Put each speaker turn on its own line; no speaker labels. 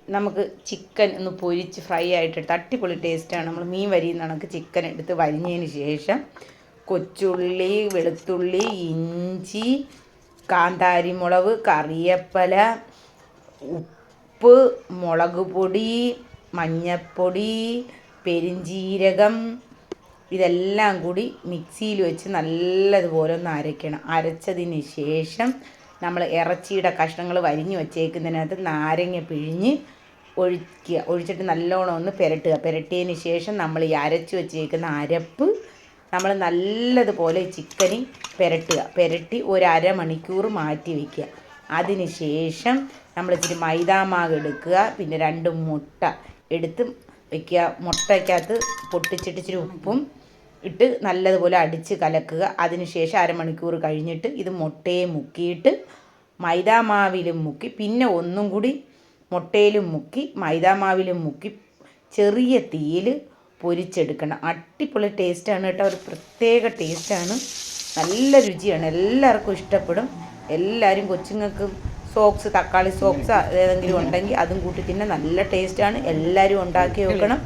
നമുക്ക് ചിക്കൻ ഒന്ന് പൊരിച്ച് ഫ്രൈ ആയിട്ട് അടിപൊളി ടേസ്റ്റാണ്. നമ്മൾ മീൻ വരിയുന്ന കണക്ക് ചിക്കൻ എടുത്ത് വരിഞ്ഞതിന് ശേഷം കൊച്ചുള്ളി, വെളുത്തുള്ളി, ഇഞ്ചി, കാന്താരിമുളക്, കറിവേപ്പില, ഉപ്പ്, മുളക് പൊടി, മഞ്ഞൾപ്പൊടി, പെരിഞ്ജീരകം ഇതെല്ലാം കൂടി മിക്സിയിൽ വെച്ച് നല്ലതുപോലെ ഒന്ന് അരയ്ക്കണം. അരച്ചതിന് ശേഷം നമ്മൾ ഇറച്ചിയുടെ കഷ്ണങ്ങൾ വരിഞ്ഞ് വെച്ചേക്കുന്നതിനകത്ത് നാരങ്ങ പിഴിഞ്ഞ് ഒഴിച്ചിട്ട് നല്ലോണം ഒന്ന് പുരട്ടിയതിന് ശേഷം നമ്മൾ ഈ അരച്ച് വെച്ചേക്കുന്ന അരപ്പ് നമ്മൾ നല്ലതുപോലെ ചിക്കനിൽ പുരട്ടി ഒരു അരമണിക്കൂർ മാറ്റി വയ്ക്കുക. അതിന് ശേഷം നമ്മൾ ഇച്ചിരി മൈദാമാവ് എടുക്കുക, പിന്നെ 2 മുട്ട എടുത്ത് വയ്ക്കുക. മുട്ടയ്ക്കകത്ത് പൊട്ടിച്ചിട്ട് ഇച്ചിരി ഉപ്പും ഇട്ട് നല്ലതുപോലെ അടിച്ച് കലക്കുക. അതിന് ശേഷം അരമണിക്കൂർ കഴിഞ്ഞിട്ട് ഇത് മുട്ടയെ മുക്കിയിട്ട് മൈദാമാവിലും മുക്കി, പിന്നെ ഒന്നും കൂടി മുട്ടയിലും മുക്കി മൈദാമാവിലും മുക്കി ചെറിയ തീയിൽ പൊരിച്ചെടുക്കണം. അടിപൊളി ടേസ്റ്റാണ് കേട്ടോ, ഒരു പ്രത്യേക ടേസ്റ്റാണ്, നല്ല രുചിയാണ്, എല്ലാവർക്കും ഇഷ്ടപ്പെടും. എല്ലാവരും കൊച്ചുങ്ങൾക്ക് തക്കാളി സോക്സ് ഏതെങ്കിലും ഉണ്ടെങ്കിൽ അതും കൂട്ടി തിന്നെ നല്ല ടേസ്റ്റാണ്. എല്ലാവരും ഉണ്ടാക്കി വെക്കണം.